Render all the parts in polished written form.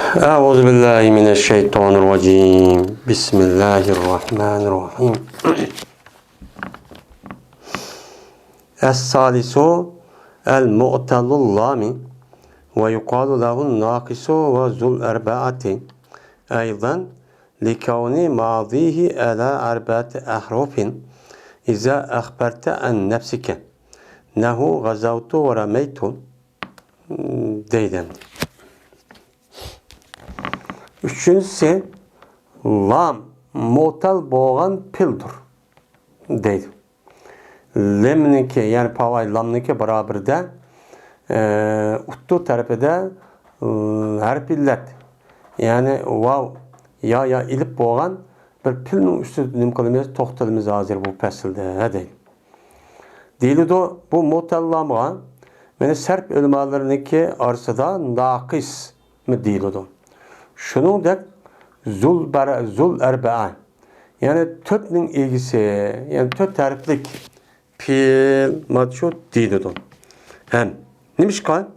أعوذ بالله من الشيطان الرجيم بسم الله الرحمن الرحيم الثالث المعتل اللام ويقال له الناقص وذو الأربعة أيضا لكون ماضيه على أربعة أحرف إذا أخبرت عن نفسك نحو غزوت ورميت deyden. Üçüncüsü lam mutal boğan pildur deydi. Lemniki yani pavay lamniki beraber uttu tarafıda her pillet yani vav ya ilip boğan bir pilnin üstü nimkalımız toxtalımız hazır bu pesilde deydi. Deyli do bu mutal lamga meni serp ölmalarındaki arsada nakis mi deyli do. Şunun da zul erba'a yani tötnin ilgisi yani töt tariflik pil matşu deydi. Hem neymiş kan?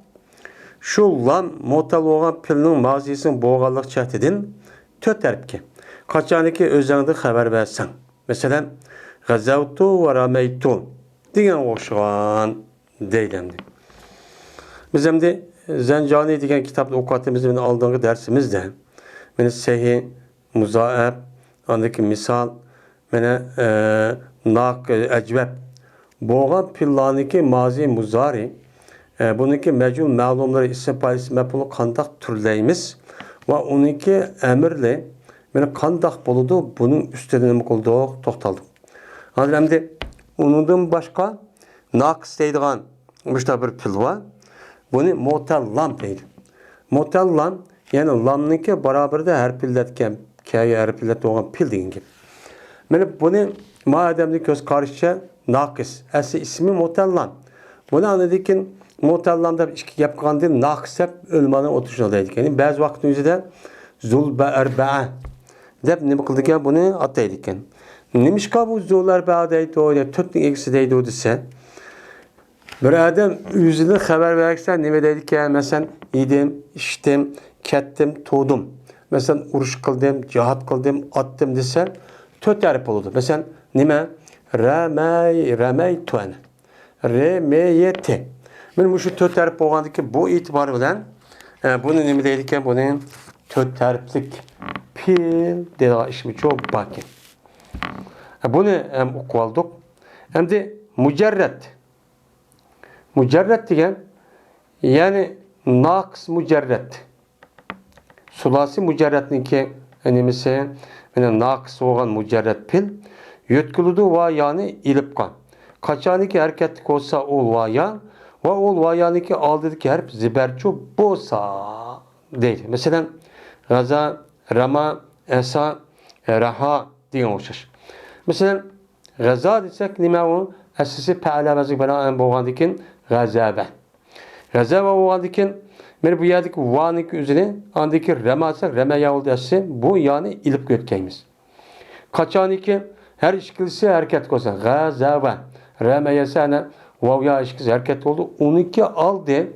Şu lam motal olan pilinin mazisinin boğalık çahtedin töt tarifki. Kaçaniki özlerinde haber versen. Mesela gazavtu ve rameytu diyen oşğan deylemdi. Bizim de Zencani diyen kitapta okuttığımızın aldığımız dersimizde beni sehi, muzaeb, andaki misal, beni nak, ecveb, boğan pillaniki mazi muzari, bununki mecul ma'lumları isim palis mepulu kandak türleyimiz ve onunki emirle beni kandak buludu, bunun üstüne mi oldu, toxtaldı. Hem onundan başka naqs deydiğen müşte bir pil var. Bunu mutal lam deydi. Mutal lam yani lamniki beraber her pilletken kaya her pillet olan pil deyin gibi. Yani bunu mademli göz karşı nakis. Esi ismi mutal lam. Bunu anladık ki mutal lamda yapkan değil nakis hep ölmanın oturuşuna deydik. Yani bazı vaktimizde zul erba'a deyip ne bakıldık ya bunu ataydık yani. Neymiş ki bu zul erba'a deydi o ya tütün eksi deydi o dese. Bir adam yüzüne haber verirsen ne dedik ya mesela yedim, içtim, kettim, tuğdum. Mesela uruş kıldım, cihat kıldım, attım desen töt tarif olurdu. Mesela nime? Remeytuen. Remeyete. Benim şu töt tarif olgandaki bu itibar bilen bunu nime dedik ya bunun töt tariflik pil dedi işimi çok bakın. Bunu hem okualdık hem de mücerret. Mücerret diyen yani naqs mücerret. Sulasi mücerretninki önemlisi naqs olan mücerret pil yötkülüdü va yani ilipkan. Kaçaniki hareketlik olsa ol va ya ve ol va yaniki aldıdaki harf ziberçu bosa değil. Mesela gaza, rama, esa, raha diyen oluşur. Mesela gaza desek nime o? Esası pe'alamazlık bana boğandikin gazabe. Gazabe boğandikin ben bu yerdeki vanik üzerine andaki remasak remaya oldu esi bu yani ilip götkeyimiz. Kaçaniki her işkilisi hareket koysa gazabe remaya sana vavya işkilisi hareket oldu. 12 aldı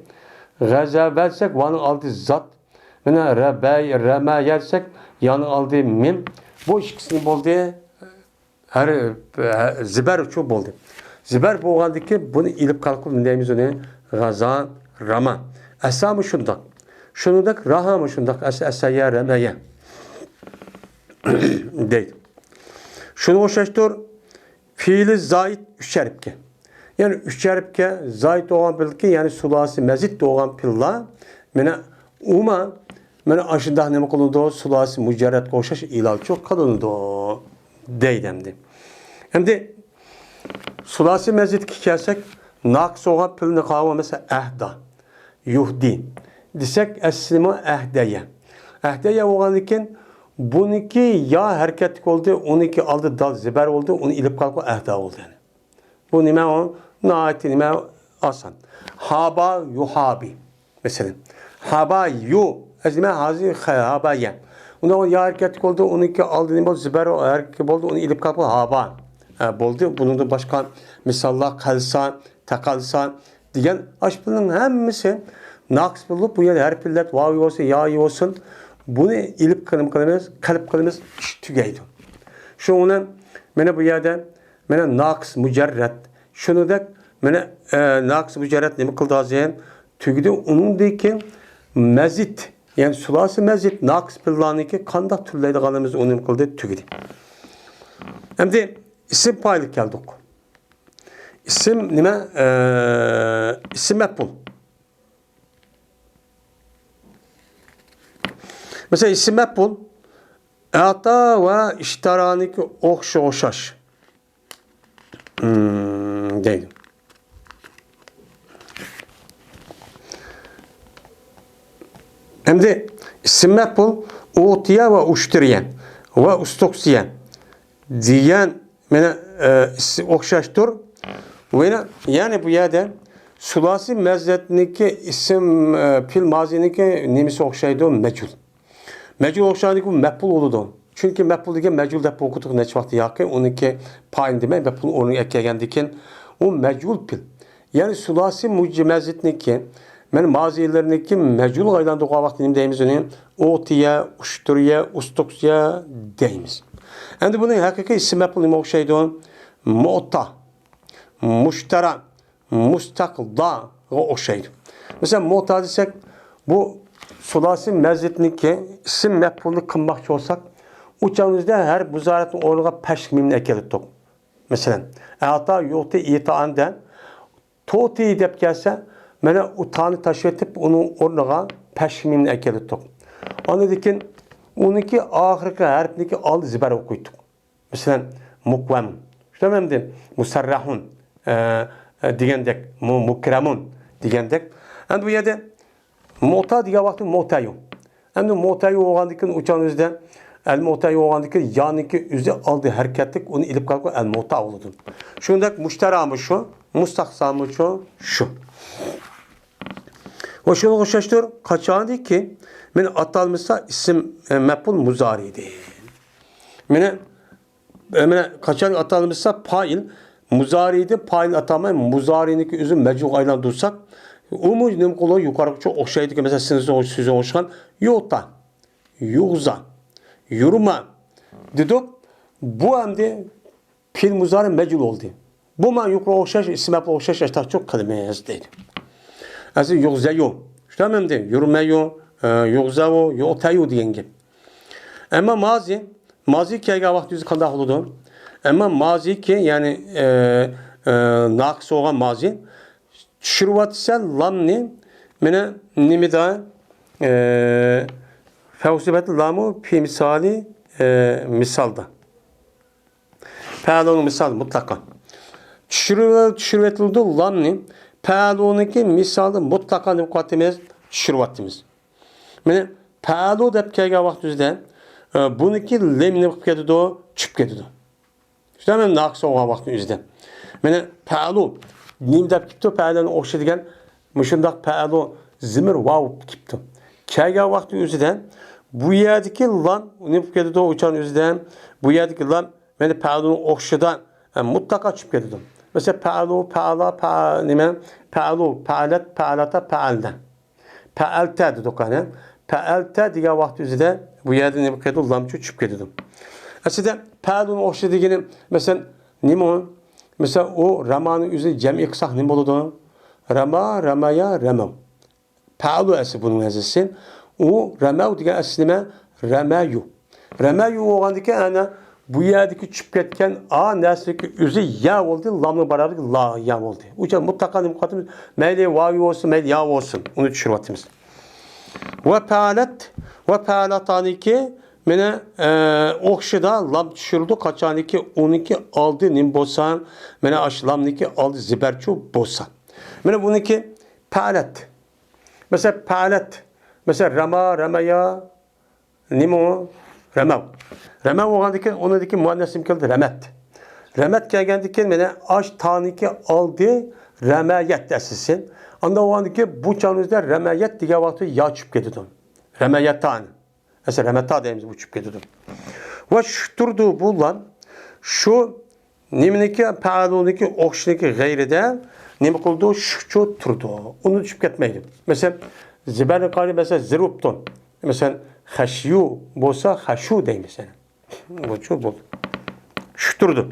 gazabe etsek vanın aldı zat. Bana remaya yersek yanı aldı mim. Bu işkisini oldu her ziber çok oldu. Ziber boğaldaki bunu ilip kalkıp neyimiz onu gaza, rama. Esa mı şundak? Şundak, raha mı şundak? Esaya, remeye. Değil. Şunu hoşlaştır. Fiili zait üç haripke. Yani üç haripke zait olan bilgi yani sulasi mezit doğan pilla. Mene uma mene aşıda ne kolunda sulasi mücerret koşaş ilal çok kalındı deydemdi. Hem de sulasi mezit ki kelsek naqs olan pilini kavga mesela ehda, yuhdi. Desek eslima ehdeye. Ehdeye olan iken bununki ya hareketlik oldu, onunki aldı dal ziber oldu, onu ilip kalkı ehda oldu yani. Bu nime o? Naati nime asan. Haba yuhabi. Mesela. Haba yu. Ezime hazi habaye. Ona ya hareketlik oldu, onunki aldı nime ziber hareketlik oldu, onu ilip kalkı haba. Boldu. Bunun da başka misallar kalsa, takalsa diyen aşkının hemisi naqs bulup bu yer her pillet vavi olsun, ya'i olsun. Bunu ilip kılımız, kalıp kılımız tügeydi. Şunu mene bu yerde mene naqs mücerret. Şunu da mene naqs mücerret nemi kıldı azyen tügüdü. Onundaki mezit yani sulası mezit naqs pillaniki kandak türleydi kalımız onu kıldı tügüdü. Hem de isim paylık geldik. İsim nime? İsim mef'ul. Mesela isim mef'ul ata ve iştaraniki okşaş. Değil. Hem de isim mef'ul utiye ve uştiriyen ve ustoksiyen diyen mene okşaştır. Yani bu yerde sulasi mezzetniki isim pil maziniki nemisi okşaydı mecul. Mecul okşaydı mef'ul oludu. Çünkü mef'ul diye mecul dep okuduk neç vakti yakın. Onunki payın deme mef'ul onu ekleyendikin o mecul pil. Yani sulasi mezzetniki men mazilerindeki mecul gaydan doğa vakti deyimiz onun otiye, uşturiye, ustoksiye deyimiz. Şimdi bunun hakiki isim mef'ul nemi okşaydı mu'ta. Muştara, mustakda o şeydir. Mesela mu'ta desek bu sulasi mezzetniki isim mef'ulü kılmakçı olsak uçağımızda her buzaretin orluğa peşkimini ekledik. Mesela ata yu'ti ita'anden toti dep gelse mene utanı taşvetip onun orluğa peşkimini ekledik. Onu dikin onunki ahirki harfniki al ziber okuyduk. Mesela mukvem. İşte ben de musarrahun digendek, mukremun digendek. Yani bu yerde mu'ta diye vakti mu'tayu. Yani mu'tayu oğandikin uçağınızda el mu'tayu oğandikin yaniki üzü aldığı hareketlik onu ilip kalkı el mu'ta oldu. Şundaki müşteramı şu, mustaksamı şu. O şunu hoşlaştır. Kaçağın ki men atalmışsa isim mef'ul muzariydi. Mene kaçan atalmışsa pail muzariydi pail atamayın muzariyindeki üzüm mecuk aylan dursak umum kolu yukarı çok okşaydı ki mesela size hoşkan yota yuğza yurma dedik bu hem pil muzari mecul oldu. Bu man yukarı okşaş isim yapı okşaş yaşta çok kelime yazdıydı. Aslında yuğzayo işte hem de yurmayo yuğzavo yotayo diyen gibi. Ama mazi kayga vakti yüzü kandak oldu. Ama mazi ki yani naqs olan mazi şurvatsel lamni mene nimida fevsibet lamu pi misali misalda. Pa'lonun misal mutlaka. Şurvetuldu lamni pa'lonunki misalda mutlaka nukatimiz şurvatimiz. Mene pa'lo dep kayga vakti yüzde bununki lemni kıpkedi do çıp kedi do. İşte hemen naqs olan vakti yüzde. Mene pa'lo nim dep kipto pa'lonu okşadigan müşundak pa'lo zimir vav kipto. Kayga vakti yüzde bu yerdeki lan nim kıpkedi do uçan yüzde bu yerdeki lan mene pa'lonu okşadan mutlaka çıp kedi do. Mesela pa'lo, pa'la, nime pa'lo, pa'let, pa'lata, pa'alda. Pa'alta dedik hani. Pa'alta diye vakti yüzde bu yerde ne bakıyordu? Lamçı çıp kedidim. Aslında pa'lunu okşadığını mesela nimo mesela o ramanın üzerinde cem'i kısak ne oldu? Rama, ramaya, ramav. Pa'lu esi bunun yazısı. O ramav diye aslında ramayu. Ramayu oğandaki ana bu yerdeki çıp ketken a nesli üzü ya oldu. Lamla beraber la ya oldu. Uca mutlaka ne mukatimiz meyli vavi olsun, meyli ya olsun. Onu düşürvatimiz. Ve pa'lataniki mene okşada lam düşürdü kaçaniki 12 aldı nim bosan mene aşlamniki aldı ziberçu bosan. Mene bununki pa'lat. Mesela pa'lat. Mesela rama, ramaya nimo ramav. Ramav oğandaki onundaki muannesim kıldı remet. Remet gelgendiki mene aş taniki aldı remayet desisin. Anda o andaki bu çağınızda remayet diye vakti ya çıp getirdim. Remayettan. Mesela remetta deyimiz bu çıp getirdim. Ve şuturdu bu lan şu niminiki pa'aluniki okşiniki gayride nima qildi? Shukchu turdi. Uni tushib ketmaydi. Masalan, zibarni qari mesela zirupton. Mesela xashyu bo'lsa, xashu deymiz. Bu chu bo'ldi. Shukturdi.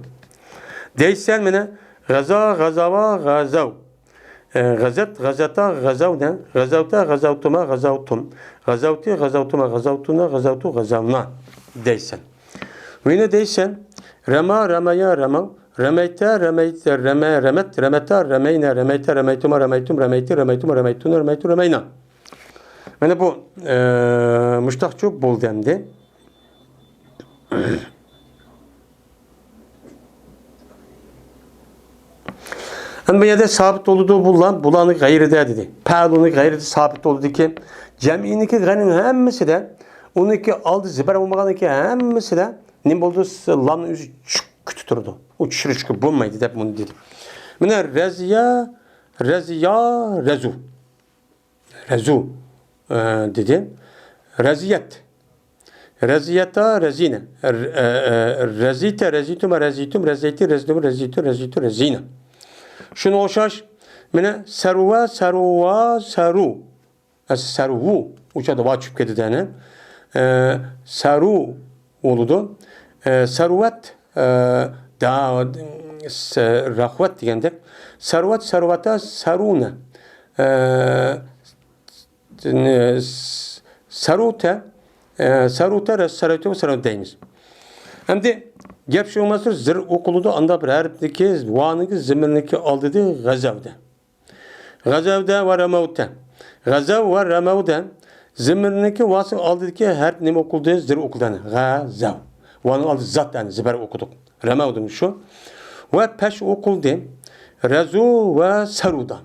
Deysan mana g'azo, g'azava, g'azav. G'azat, g'azata, g'azavdan, g'azavta, g'azavtuma, g'azavtum. G'azavti, g'azavtuma, g'azavtuna, g'azavtu, g'azavna deysan. Buni deysan rama, ramaya, ramav. Remeyte, remeyte, remet, remeta, remeyne, remeyte, remeytuma, remeytum, remeyti, remeytuma, remeytuna, remeytu, remeyna. Mana bu mushtaqchu bo'ldi endi. Bu yerda sabit oldu bulanı gayride dedi. Pa'luni gayride sabit oldu ki cem'iniki g'anin hammasi de uniki aldı zibar olmaganiki hammasi de ne oldu? Lamni o'zi kütü turdu. O tushirishga bo'lmaydi deb bunu dedi. Mana raziya, raziya, razu. Razu dedi. Raziyat. Raziyata, razina. Razita, razituma, razitum, raziti, razitum, razitu, razitu, razina. Şunu o'xshash. Mana saruva, saruva, saru. Saruvu. Uçada va chiqib ketdi dani. Saru oldu. Saruvat da rahvat deganda saruvat, saruvata, saruna. Saruta, saruta, saruta, saruta deymiz. Endi gap shu emasdir, zir o'qiludi, anda bir harfniki, vaniki, zimirniki oldida g'azavda. G'azavda va ramavda. G'azav va ramavda zimirniki vasi oldidagi harf nima o'qildi? Zir o'qildi. G'azav. Vani oldi zatdan zibar o'qidik. Ramavdim shu. Va pash o'qildi. Razu va saruda.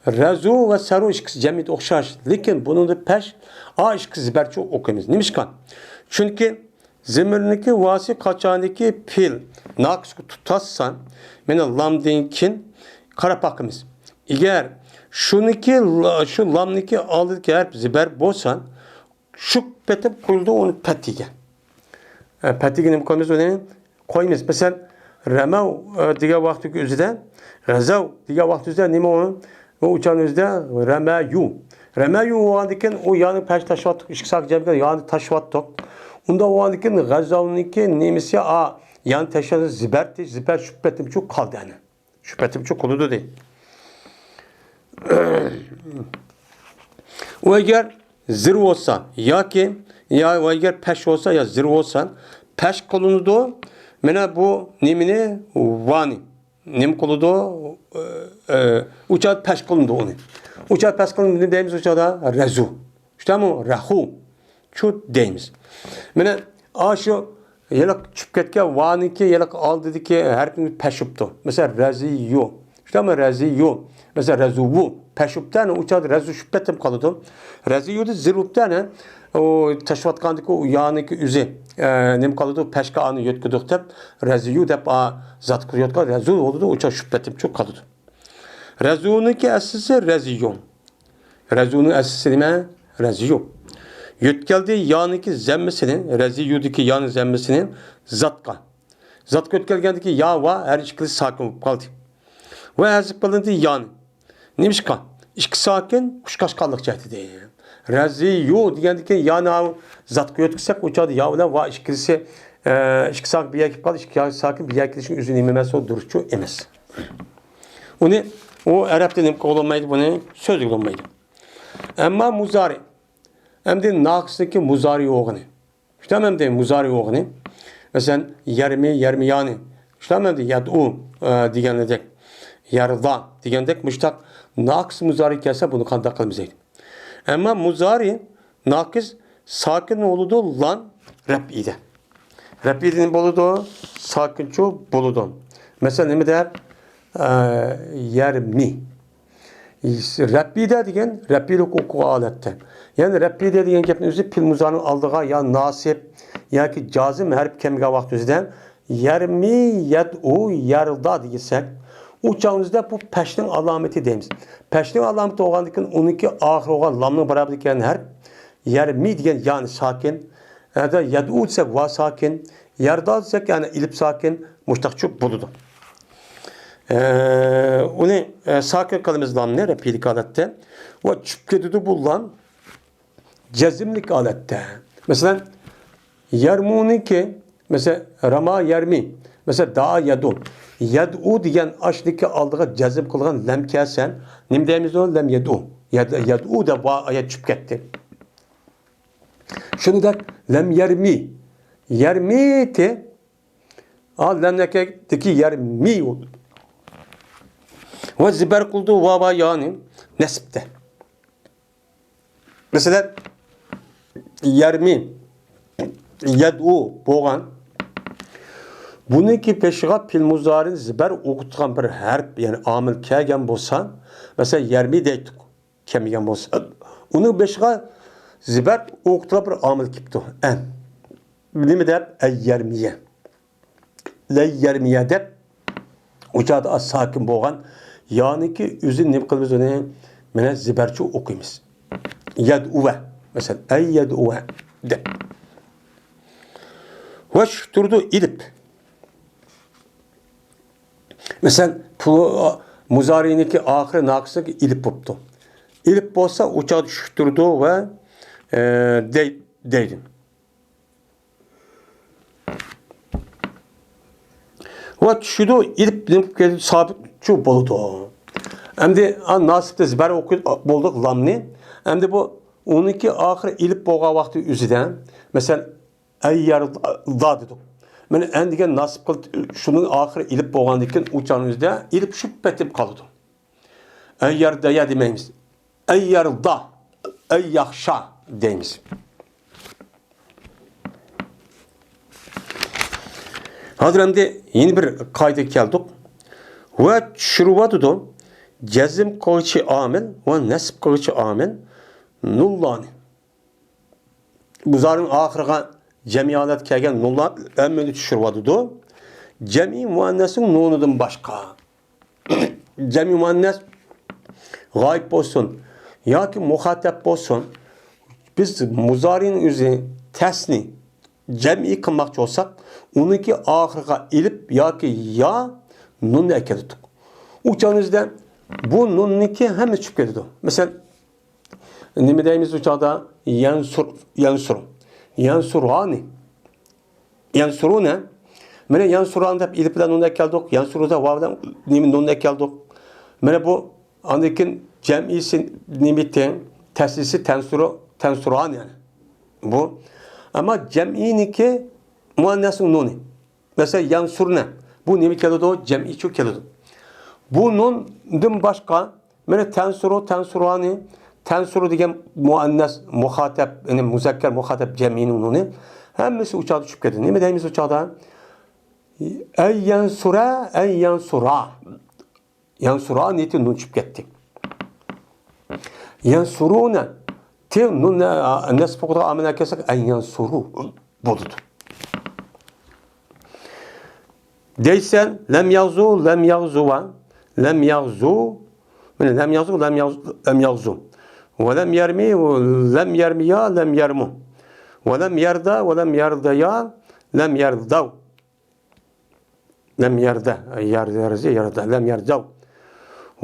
Razu va saru ikkisi jamiyat o'xshash, lekin buningda pash a ikkisi zibarcha o'qiymiz. Nimishqan? Chunki zimirniki vasi qachoniki fil naqsni tutassan, meni lamdan keyin qarab boqamiz. Agar shuniki shu lamniki oldidagi harf zibar bo'lsa, shu petib qo'yildi uni patiga. Patiga nima qilamiz uni? Qo'yamiz. Masalan, ramav degan vaqtdagi o'zida, g'azav degan vaqt o'zida nima u? O uçan o'zida ramayu. Ramayu o'g'andikin u yani pash tashvatdik, ikki soat jamga yani tashvatdik. Unda o'g'andikin g'azavniki nemisi a yani tashvatdi zibarti, zibar shubbatimchu qoldi ana. Shubbatimchu qoldi deydi. O agar zir olsa yoki ya agar pash olsa ya zir olsa, pash qolundu. Mana bu nemini vani. Nim qoludi? Uçad pash qilindi uni. Uçad pash qilindi deymiz uçada razu. Shtami? Rahu. Chu deymiz. Mana shu yiliq chiqib ketgan vaniki yiliq oldidagi harfni pashibdi. Masalan, raziyu. Shtami? Raziyu. Masalan, razuvu. Pashibdan uçad razu shubbatim qoladi. Raziyuda zirubdan o tashvatqandiki u yaniki o'zi nim qoladi? Pashga ani yetkidik deb raziyu deb zat qiliyotgan razu bo'ldi, o'cha shubbatim chu qoladi. Razuniki asli raziyun. Razunun asli nima? Raziyu. Yetkeldi yaniki zammisini, raziyudiki yani zammisini zatqa. Zatqa yetkelgandiki ya va her ikkisi sakin bo'lib qoldi. Va azib qilindi yani. Nimishqa? İki sakin qushqashqanlik jihati deydi. Raziyu degandiki yana zatqa yetkizsak uçadı ya bilan va ikkisi ikki sakin bir yakib qoldi, ikki sakin bir yakilishning o'zi nima emas, o durustchu emas. Uni o Arapda nima qo'llanmaydi, buni so'z qo'llanmaydi. Ammo muzari. Endi naqsdagi muzari o'g'ini. Shunday endi muzari o'g'ini. Masalan, yarmi, yarmiyani. Shunday endi yad'u degandek, yarda degandek mushtaq naqs muzari kelsa buni qanday qilamiz deydi. Ammo muzari naqs sakin bo'ladi lan rab'ida. Rab'ida nima bo'ladi? Sakinchu bo'ladi. Masalan, nima deb yarmi. Rabbida degan rabbilik o'quv holatda. Yani rabbida degan gapni o'zi fil muzarining oldiga ya nasib yoki jazim harf kelmagan vaqt o'zida yarmi yad'u yarda desak, u chog'imizda bu pashning alomati deymiz. Pashning alomati bo'lgandan keyin uniki oxiri bo'lgan lamning barobar ekan harf yarmi degan yani sakin, da yad'u desak va sakin, yarda desak yani ilib sakin mushtaqchu bo'ladi. Onu sakin kalımız lam ne repilik alette? O çüpkedidu bulan cezimlik alette. Mesela yermuniki mesela rama yermi mesela da yadu yadu diyen aşdaki aldığı cezim kılgan lem kesen nim deyimiz o lem yadu yadu da va ayet çüpketti. Şunu da lem yermi yermi te al lemnekedeki yermi oldu. Ve ziber kuldu vava yani nesipte. Mesela yermi yed'u boğan buniki peşiga pil muzarin ziber okutgan bir harp yani amil kelgen bolsa mesela yermi deydik kemigen bolsa onu peşiga ziber okutulan bir amil kipti en nima deb yermiye le yermiye deb uçada az sakin boğan yani ki üzün nima qilamiz uni mana ziberchi o'qiymiz yed'uve mesela ey yed'uve deb ve şuturdu ilip. Mesela muzariniki ahire nakısındaki ilip boptu. İlip bolsa uçağı şuturdu ve deydin. Ve şudu ilip sabit şu boludu. Hem de nasipte ziber okuyup bulduk lamni. Hem de bu 12 ahire ilip boğa vakti üzüden. Mesela Eyyar da dedik. Men endigen nasip kılıp şunun ahire ilip boğan diken uçağınızda ilip şüphetip kalıdı. Eyyar da ya demeyimiz. Eyyar da, eyyahşa deyimiz. Hazır hem de yeni bir kayda geldik. Ve şuruvatıdı cezim kılıcı amel ve nesip kılıcı amel nullani. Bu zarın ahirine cemiyalet kelgen nullar emmeni düşürvadıdı. Cemi muannesin nunudan başka. Cemi muannes gayb olsun. Ya ki muhatap olsun. Biz muzarin üzeri tesni cemi kılmakçı olsak onunki ahirine ilip ya ki ya nun ekedik. Uçağınızda bu nunniki hem çıkıp gidiyor. Mesela ne deyimiz uçağda yansur. Yansurani. Yansurune. Mene yansuran da ilipden nunne keldik. Yansuruda vavdan nimin nunne keldik. Mene bu andikin cem'isi nimitten tesisi tensuran yani. Bu. Ama cem'iniki muannesin nuni. Mesela yansurne. Bu nimi kelidi cem'i çok kelidi. Bu nun'dan başka mene tensurani tensuru diyen muannes, muhatap, yani muzakker, muhatap cem'inin nuni. Hemmisi uçağı düşüp gidiyor. Ne mi deyimiz uçağda? Ey yansura, ey yansura. Yansura niyeti nun çıkıp gitti. Yansurune. Te nun nesip okuda amına kesek ey yansuru. Bududu. Deysen lem yağzu, lem yağzuva. Lem yağzu. Lem yağzu, lem yağzu. وَلَمْ يَرْمِي وَلَمْ يَرْمِيَا لَمْ يَرْمُوا وَلَمْ يَرْدَى وَلَمْ يَرْدَيَا لَمْ يَرْدَوْا لَمْ يَرْدَى يَرْدَى لَمْ يَرْدَوْا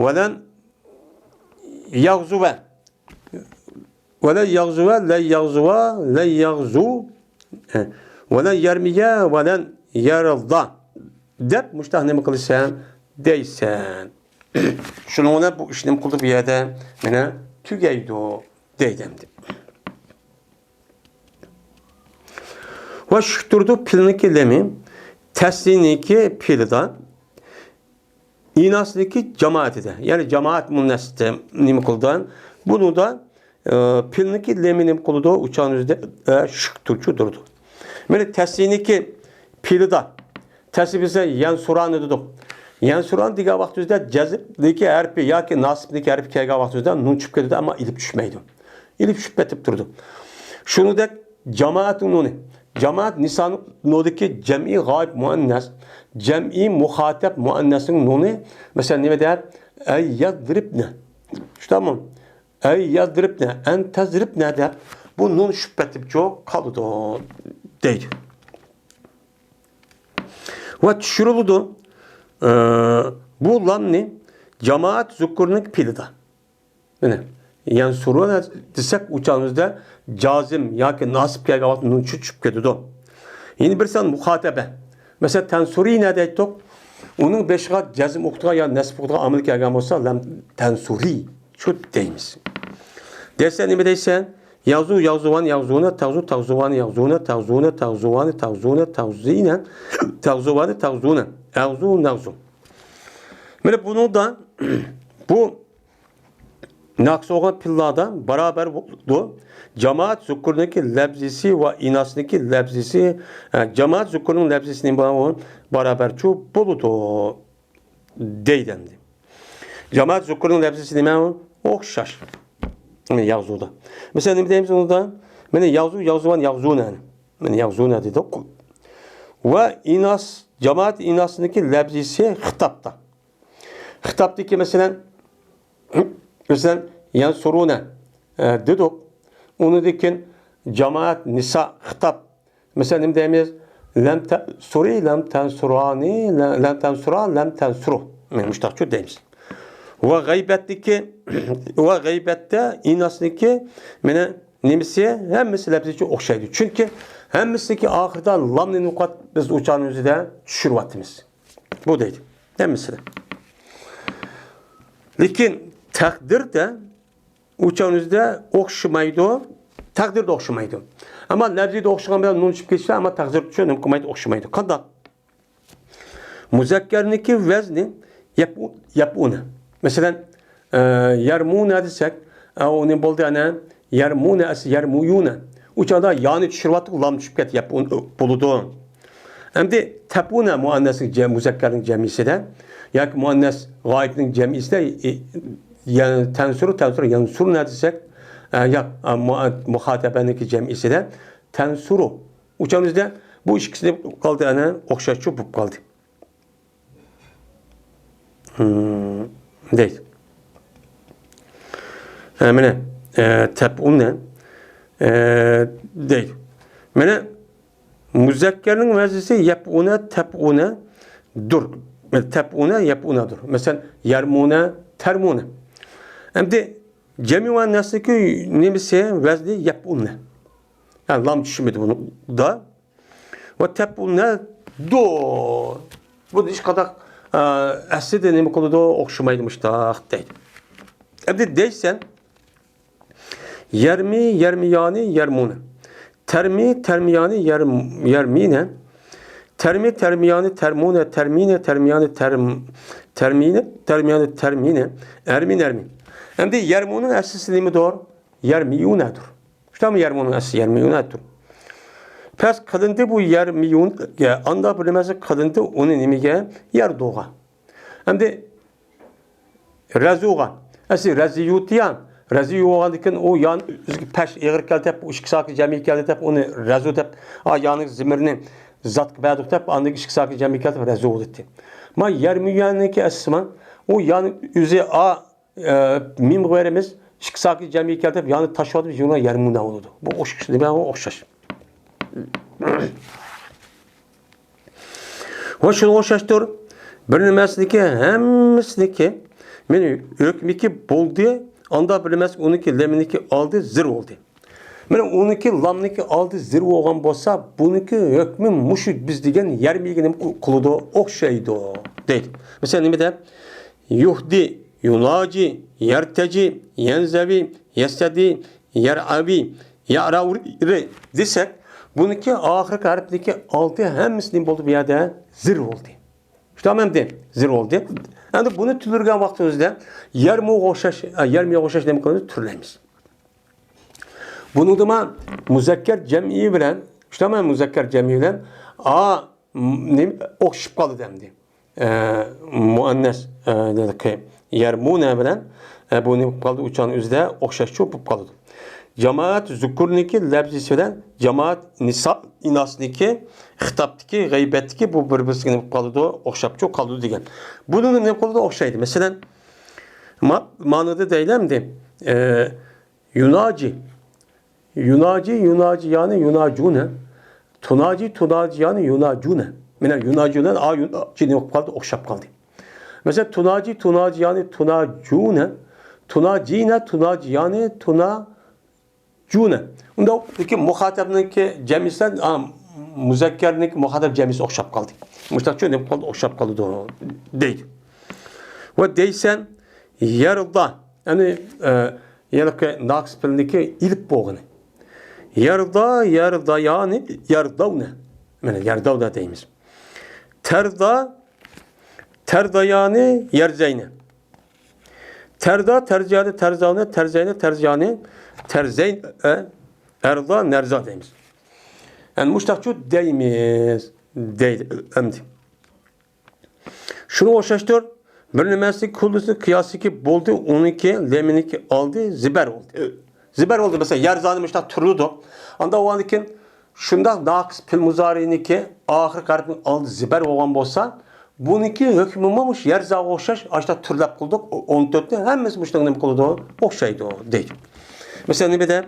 وَلَنْ يَغْزُوَ وَلَنْ يَغْزُوَ لَنْ يَغْزُوَ لَنْ يَغْزُوا وَلَنْ يَرْمِيَا وَلَنْ يَرْضَى dep müştahne mi kılırsan deysen şununla bu işlem kıldığı bir yerde bana tügeydi o deydemdi. Ve şuturdu pilniki lemi tesliniki pilda inasliki cemaati de yani cemaat munneste nimi kıldan bunu da pilniki leminin kıldı uçağın üzerinde şuturcu durdu. Yani tesliniki pilda tesbise yansuran dedik. Yansuran diye vaxtında cezibdeki harfi ya ki nasibdeki harfi kelge vaxtında nun çıkıp gidiyordu ama ilip düşmeydi. İlip şüphetip durdu. Şunu da cemaatın nuni. Cemaat nisan nudaki cem'i gayb muannes, cem'i muhatap muannesin nuni. Mesela ne der? Ey yadribne. İşte tamam. Ey yadribne, en tezribne der. Bu nun şüphetip çok kalıdı deydi. Ve şuruludu. Bu lam ne? Cemaat zukurunun pilida. Yani soruna desek uçağımızda cazim ya ki nasip gelge altı nun çıkıp gidiyor. Yine bir sen muhatebe. Mesela tensuri ne deydik? Onun beş kat cazim okuduğu ya nasip okuduğu amel gelgen olsa lam tensuri. Şu deyimiz. Dersen ne deysen? Yazı yazıvan yazıvana tavzu tavzuvan yazıvana tavzuna tavzuvanı tavzuna tavzinen tavzuvanı tavzuna evzu navzu. Böyle bunu da bu naksoğan pillada beraber buldu. Cemaat zukurundaki lebzisi ve inasındaki lebzisi cemaat zukurunun lebzisinin beraber çok buludu deydendi. Cemaat zukurunun lebzisini ben okşaş. Yazıda. Mesela ne diyeyim onda? Mene yazıvan yazuna. Mene yazuna dedi. Ve inas cemaat inasındaki lebzisi hitapta. Hitaptaki mesela yani soruna dedik. Onu dikin cemaat nisa hitap. Mesela ne diyeyim? Lem suri lem tensurani lem tensura lem tensuru. Müştakçı deyimiz. Ve gaybette inasındaki mene nemisiye hemmisi lebzici okşaydı. Çünkü hemmisindeki ahirde lamni nukat biz uçağımızı da düşürüvattimiz. Bu değil. Hemmisi de. Lakin takdir de uçağımızda okşamaydı. Takdir de okşamaydı. Ama lebzi de okşamaydı. Nun çıkıp geçti ama takdir de nümkumaydı okşamaydı. Kadar. Muzekkerniki vezni yapuna. Mesela yermuna desek, onun bulduğu ana yermuna as yermuyuna. Uçağda yani düşürüvattık lam çıkıp get yap buludu. Hem de tepuna muannesin muzekkerin cemisi de, ya ki muannes gaibinin cemisi de yani tensuru yansur ne desek, ya muhatebenindeki cemisi de tensuru. Uçağımızda bu ikisini kaldı ana okşaşçı bu kaldı. Değil. Mene tep'une değil. Mene muzekkerin vazisi yap'une tep'une dur. Tep'une yap'unedur. Mesela yermune termune. Hem de cemi ve nesneki nemisi vazni yap'une. Yani lam düşmedi bunu da. Ve tep'une dur. Bu iş kadar asli de nemi konuda okşamaymış da değil. Hem de deysen yermi yermiyani yermune. Termi termiyani yermine. Termi termiyani termune termine termiyani termine termiyani termine ermin. Hem de yermunun asli nemi doğru? Yermiyunedur. İşte mi yermunun asli yermiyunedur. Pes kadındı bu yermiyun anda bilemezse kadındı onun nemiye yer doğan. Hem de razuğa. Asli raziyutiyan. Raziyuğa diken o yan peş eğer kaltep bu ışık sakı cemi kaltep onu razu tep ayağının zimirini zat kıbadık tep andaki ışık sakı cemi kaltep razu oldu. Ma yermiyanındaki asman o yan üze a mim veremiz ışık sakı cemi kaltep yani taşvadı bir yuna yermuna oldu. Bu ışık ben o okşaş. Hoşun hoşaştır. Bilinmesindeki hemmisindeki meni hükmiki buldu. Anda bilinmez onunki lemindeki aldı zir oldu. Meni onunki lamniki aldı zir olgan bolsa bununki hükmü muşud biz degen yermiygenim kuluda okşaydı değil. Mesela ne de yuhdi, yunaci, yerteci, yenzevi, yestedi, yeravi, yaravri desek bununki ahir harfdeki altı hemmisinin buldu bir yerde zir oldu. İşte hem de zir oldu. Yani bunu tülürgen vaktimizde yermiye koşaş demek olduğunu türleyimiz. Bunu da muzekker cem'i bilen, işte hemen muzekker cem'i bilen okşup kaldı demdi. Muannes dedik ki yermune bilen bunu kaldı uçağın üzerinde okşaş çok kaldı. Cemaat zukurniki lebzisi bilen cemaat nisa inasniki hitaptiki gaybettiki bu birbirine kaldı okşap çok kaldı diyen. Bunun ne kaldı okşaydı. Mesela manada deylemdi. Yunaci yani yunacune. Tunaci yani yunacune. Mine yunacune a yunaci ne kaldı okşap kaldı. Mesela tunaci, tunaciyani, tunacune, tunacine, tunaciyani, tunacune. Unda ki muhatabınki cemisen müzekkerninki muhatap cemisi okşap kaldı. Müştakçı ne kaldı okşap kaldı doğru değil. Ve deysen yarda yani yani naks pilindeki ilip boğunu. Yarda, yarda yani yardavne. Yani yardavda deyimiz. Terda, terda yani yerzeyne. Terda, terziyane, terzane, terzeyne, terziyane, terzeyn, erda, nerza deyimiz. Yani müştakçı deyimiz. Değil, emdi. Şunu oşaştır. Bir nemesi kullusu kıyası ki boldu, onunki, leminiki aldı, ziber oldu. Ziber oldu mesela yerzani müştak türlüdü. Anda o anki şunda naks pil muzariniki ahir kartın aldı ziber olan bolsa bununki hükmümamış yerza oşaş açta türlep kıldık 14'te hemmesi müştakın ne kıldı okşaydı o değil. Mesela ne bir de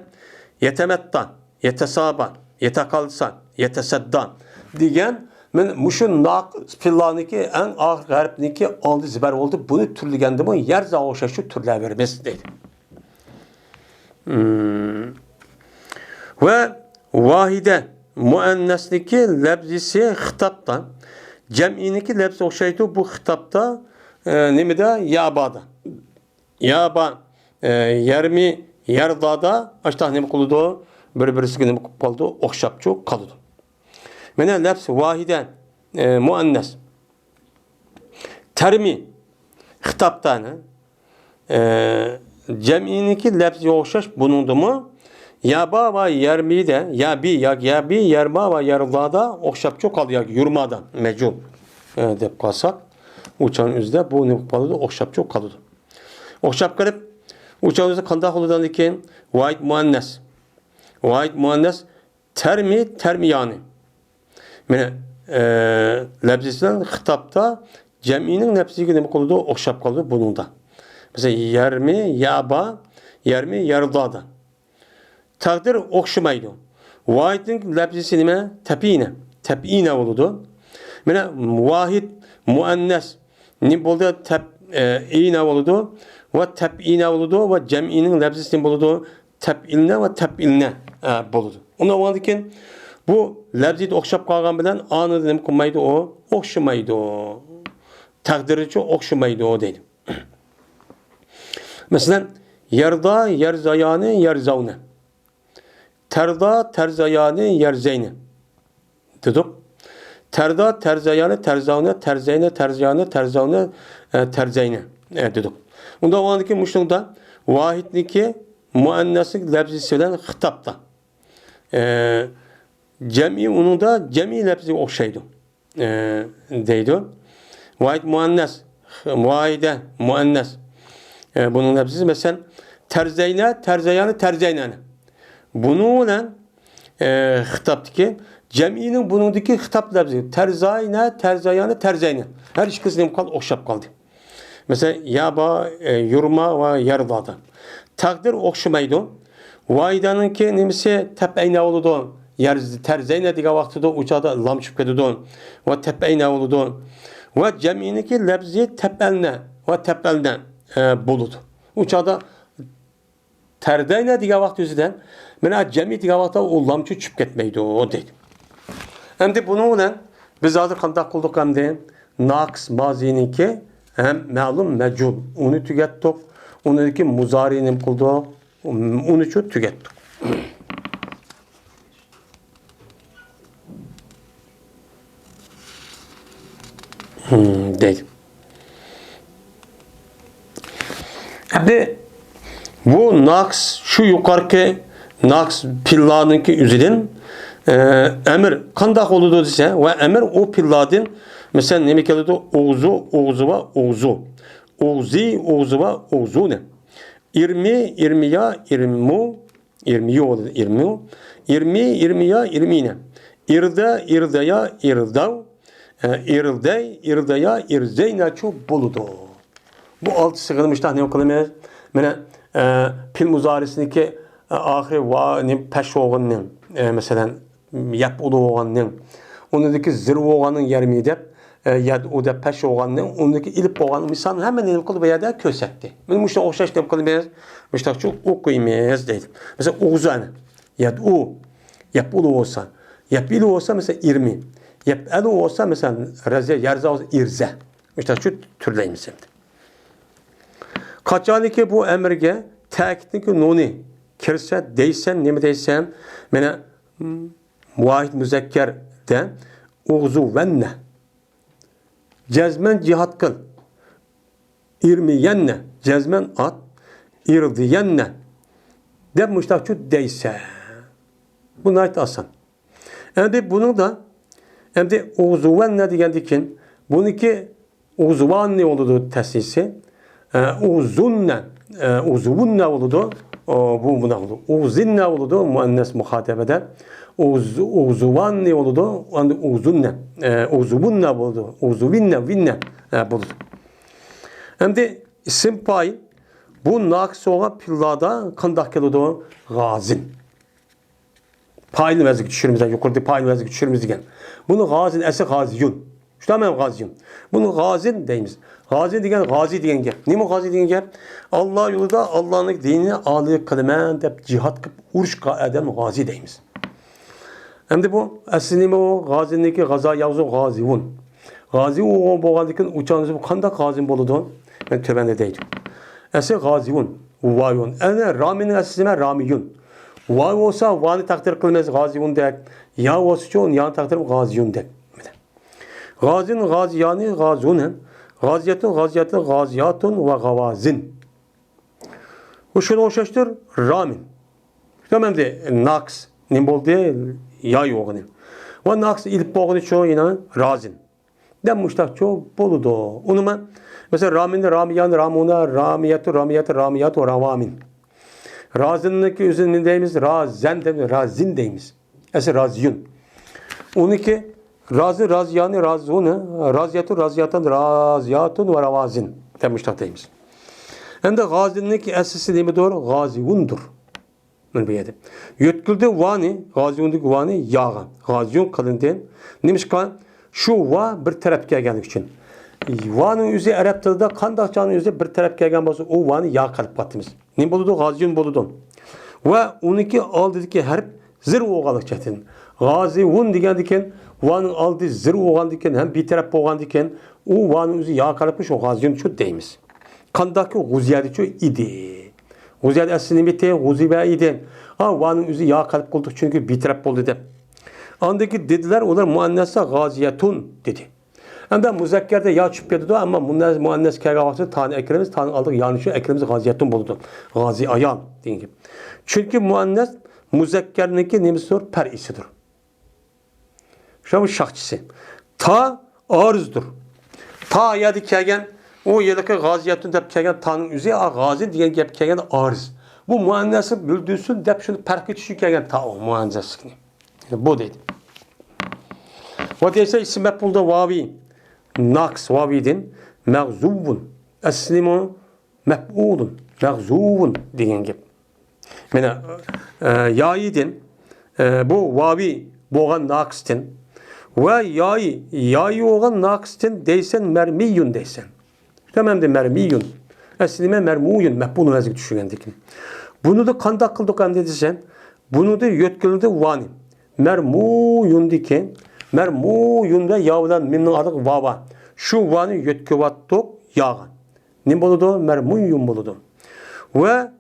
yetemettan, yetesaban, yetekalsan, yeteseddan diyen men muşun naks pillaniki en ahir kartıniki aldı ziber oldu. Bunu türlügendi mi yerza oşaşı türler vermesi değil. Ve vahide muennesniki lebzisi hitaptan cem'iniki lebzi okşaydı bu hitapta nemide yabada yaba yermi yerdada açta ne kılıdı birisi gibi kaldı okşapçı kalıdı. Mene lebz vahide muennes termi hitaptan cem'iniki lebzi okşaş bulundu mu yaba ve yermi de ya bi yerma ve yerdada okşapçı kalıyor yurmadan mecul deyip kalsak uçağın üzerinde bu ne kalıdı okşapçı kalıdı. Okşap kalıp uçağın üzerinde kandak oludan iken vahid muannes termi yani. Yani lebzisinden hitapta cem'inin lebzisi ne kalıdı okşap kalıdı bunun da. Mesela yermi yaba yermi yerdada. Takdir okşamaydı. Vahidin lebzisi ne? Tep'ine oldu. Yani vahid muannes ne oldu? Tep'ine oldu. Ve tep'ine oldu ve cem'inin lebzisi ne oldu? Tep'ilne ve tep'ilne oldu. Ona vardı ki bu lebzit okşap kalgan bilen anı ne kılmaydı o? Okşamaydı o. Takdirici okşamaydı o değil. Mesela yerda yerzayane yerzavne. Terda terzayane yerzeyne. Dedik. Terda terzayane terzavne terzeyne terzayane terzavne terzeyne dedik. Onda o andaki müştunda vahidniki muannesi lebzisi bilen hitapta. Cem'i onun da cem'i lebzi okşaydı. Deydi. Vahid muannes vahide muannes bunun lebzisi mesela terzeyne terzayane terzeyne. Bununla hitaptaki cem'inin bunundaki hitap lebzi terzayne terzayane terzeyne. Her ikisi ne kaldı okşap kaldı. Mesela yaba yurma ve yardada. Takdir okşamaydı. Vaydanın ki nemisi tep'eyne oldu. Yer terzeyne diye vaxtıda uçada lam çıkıyordu. Ve tep'eyne oldu. Ve cem'iniki lebzi tep'elne ve tep'elne buludu. Uçada terdeyne diye vaxt yüzüden mena cemi diye vaxta o lamçı çıkıp ketmeydi o değil. Hem de bununla biz adı kandak kıldık hem de naks mazininki hem malum mecul. Onu tükettik. Onu ki muzarinim kıldık. Onu çok tükettik. Değil. Şimdi bu naks şu yukarıki naks pilladınki üzerinde emir kandak oldu ise ve emir o pilladın mesela ne miktarda oğzu oğzi oğzune irmiya irmine irdaya irdav irdaya irzeyna çok buludu. Bu altı sıkılmışlar ne okulamıyor? Mene pil muzarisindeki ahire va peş oğanın mesela yap ulu oğanın onundaki zirve oğanın yermide yad'u da peş oğanını, ondaki ilip oğanı misalını hemen ilip kılıp yada kösetti. Ben müşte oğuşaş ilip kılıp müştak çok okuymayız deydim. Mesela oğuzanı, yad'u, yapulu olsa, yapilu olsa mesela irmi, yap'alu olsa mesela raze, yarza olsa irze. Müştak şu türleyimiz şimdi. Kaçani ki bu emirge ta'kidniki nuni kirse deysen, nemi deysen, mene muahid müzekker de uğzu venne. Cezmen cihat kıl. İrmiyenne. Cezmen at. İrdiyenne. De müştakçu deyse. Bunlar ait asan. Hem de bunu da hem de uğzuvenne diyendikin bununki uğzuvan ne oldu tesisi? Uğzunne. Uğzuvunne oldu. Bu buna oldu. Uğzinne oldu. Muannes muhatebede. Uğzuvan ne oldu? Uğzunne. Uğzuvunne oldu. Uğzuvinne. Vinne buldu. Hem de isim pay bu naksı olan pillada kandak geldi gazin. Payını vezik düşürümüzden yukarıda payını vezik düşürümüz diyen. Bunu gazin esi gaziyun. İşte hemen gaziyun. Bunu gazin deyimiz. Gazi diyen gazi diyen gel. Ne mi gazi diyen gel? Allah yolunda Allah'ın dinini âli kılmen de cihat kıp uruş eden gazi deyimiz. Hem de bu aslında o gazindeki gaza yazı gaziyun. Gazi o boğandıkın uçağınızı bu kandak gazin boludu. Ben tövbende deydim. Esi gaziyun. Vayun. Yani raminin esime ramiyun. Vay olsa vani takdir kılmaz gaziyun der. Ya olsa çoğun yan takdir gaziyun der. Gazin gaziyani gazunun. Gaziyatun gaziyatun ve gavazin. Bu şunu hoşlaştır ramin. Tamam de naks. Ne bol diye yay oğunu. Ve naks ilip boğunu çoğu yine razin. Den muştak çoğu boludu. Onu ben mesela raminde ramiyan ramuna ramiyatu ramiyatu ravamin. Razin'deki üzerinde deyimiz razen deyimiz razin deyimiz. Esi raziyun. Onu ki razı raziyani razunu raziyatun ve ravazin demişler deyimiz. Hem de gazin'deki esası neymi doğru? Gaziyundur. Mülbiyede. Yütküldü vani, gaziyundaki vani yağan. Gaziyun kalındı. Neymiş kan? Şu va bir taraf gelgen için. Vanın yüzü Arap dilinde kandakçanın yüzü bir taraf gelgen olsa o vani yağ kalıp battığımız. Ne buludu? Gaziyun buludu. Ve 12 aldıdaki harf zir oğalık çetin. Gaziyun diyen diken vanın aldı zir oğan diken hem bir taraf oğan diken o vanın yüzü yağ kalıpmış o gaziyun çok deyimiz. Kandaki guziyadi çok idi. Guziyadi aslında bitti guzibe idi. Ha vanın yüzü yağ kalıp olduk çünkü bir taraf oldu de. Andaki dediler onlar muannesa gaziyatun dedi. Hem de muzekkerde yağ çıkıp yedi ama muannes kergavası tane ekremiz tane aldık yani şu ekremiz gaziyatun buldu. Gazi ayan deyin gibi. Çünkü muannes muzekkerdeki nemisi olur per isidir. Şu bu şahçısı. Ta arızdır. Ta yedi kegen o yedeki gaziyatun dep kegen tanın üzeri gazi diyen gep kegen arız. Bu muannesi böldüğüsün dep şunu perki düşü kegen ta o muannesi. Yani bu dedi. Ve deyse isim mef'ulda vavi. Naks vavidin mağzuvun. Eslimu mef'ulun. Mağzuvun diyen gibi. Yani yayidin bu vavi boğan nakstin ve yayı oğan nakstin deysen mermiyun deysen. Tamam de mermiyun. Eslime mermuyun. Mef'ulun azıcık düşüngendik. Bunu da kandak kıldık an dediysen bunu da yötkülüde vani. Mermuyun diken mermuyun da yavdan mimnin adık vava. Şu vani yötküvattık yağan. Ne boludu? Mermuyun boludu. Ve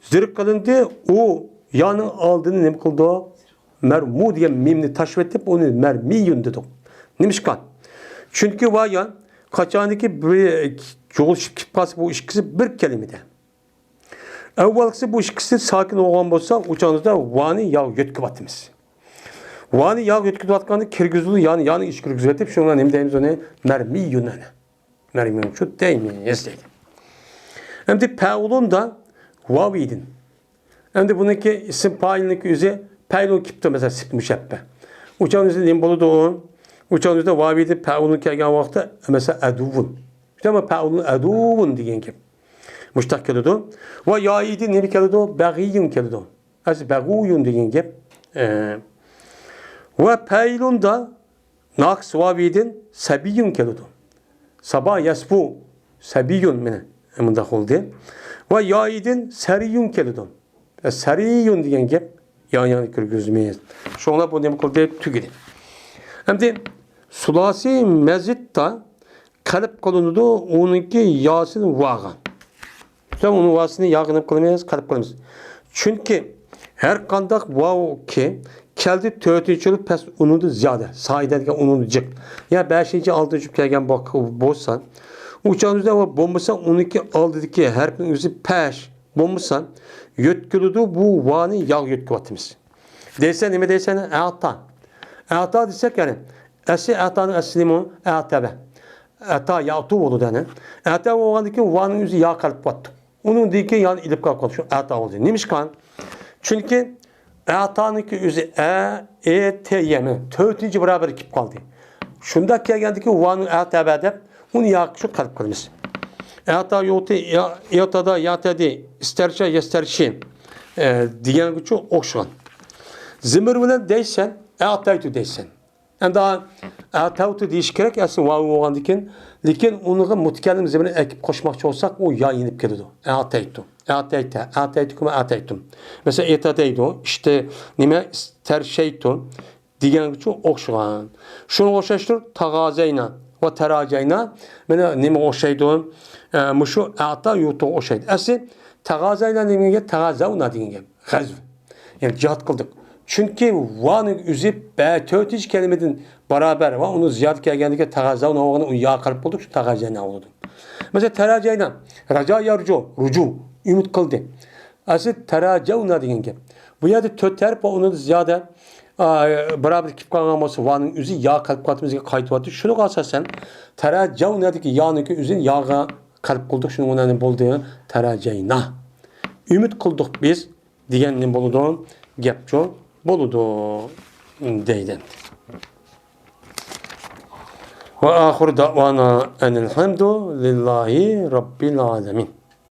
zirk kılındı o yanın aldığını ne kıldı? Mermu diye mimni taşvetip onu mermiyun dedik. Neymiş kan? Çünkü vayan kaçaniki bir yol şıkkısı bu işkisi bir kelimede. Evvelkisi bu işkisi sakin olan olsa uçağınızda vani yağ yötküvatımız. Vani yağ yötküvatkanı kirgizulu yani iş kirgizvetip şuna ne deyimiz ona mermiyun ana. Mermiyun şu değil mi? Yazıydı. Hem de peulun da vavidin. Hem de bununki isim payındaki yüzü peulun kipti mesela sip müşebbe. Uçağınızda neyim bolu da o. Uçağınızda vavidin peulun kelgen vakti mesela eduvun. İşte ama peulun eduvun diyen gibi. Müştak kelidu. Ve yayidin neyim kelidu? Beğiyun kelidu. Az beğuyun diyen gibi. Ve peylun da Naqs vaviden sabiyun keldi. Sabah yasbu sabiyun mene emunda oldu. Ve yaiden sariyun keldi. Sariyun degan gap yan kirgizmeyiz. Şoňla bu nima kıldı tügedi. Hem sulasi mezitda kalp kılındı onunki yasını vağa. Sen onun vasını yağınıp kılmayız, kalp kılmayız. Çünkü her kandak vav ki keldi törtüncülü pes unudu ziyade. Sahiden unudu cık. Ya 5. 6. kelgen bak bozsan uçağın üzerinde bombasan onunki aldıdaki her birisi peş bombasan yötkülüdü bu vani yağ yötküvatımız. Deysen nime deysen ata. Ata desek yani esi atanın eslimu atabe. Ata yağtu oldu dene. Ata oğandaki vanın yüzü yağ kalp battı. Onun diki yan ilip kalk şu ata oldu. Neymiş kan? Çünkü atanınki yüzü t yemi. Tötüncü beraber kip kaldı. Şunda kelgendeki vanın atabede onu yağ şu kalp kılmış. Ata yotu yatada yatadi isterçe yesterçi diyen güçü okşan. Zimir bilen deysen ataytu deysen. Yani daha ataytu deyiş gerek aslında vav oğandikin. Lekin onu mutkellim zemine ekip koşmakçı olsak o ya inip geldi. Ataytu. Ataytu kuma ataytum. Mesela etadeydu işte nime isterşeytu diyen güçü okşan. Şunu okşaştır tagazeyna ve teraceyna. Bana nime okşaydu. Muşu ata yutu okşaydı. Aslında tagazeyna nime tagazavna diyen gazv. Yani cihat kıldık. Çünkü vanın üzüp tötiş kelimedin beraber var. Onu ziyaret geldiğinde tagazavna oğlanı yağ kalp bulduk. Şu tagazeyna oldu. Mesela teraceyna. Raca yarcu. Rucu. Ümit kıldı. Aslında teracavna diyen gibi. Bu yerde töter bu onu ziyade beraber kip kalmaması vanın üzü yağ kalp katımızda kayıt vardı. Şunu kalsa sen teracavna dedi ki yağınki üzün yağa kalp kıldık. Şunu onun bulduğu teraceyna. Ümit kıldık biz diyenin buluduğun gepço buludu deyden. Ve ahir davana enelhamdu lillahi rabbil alemin.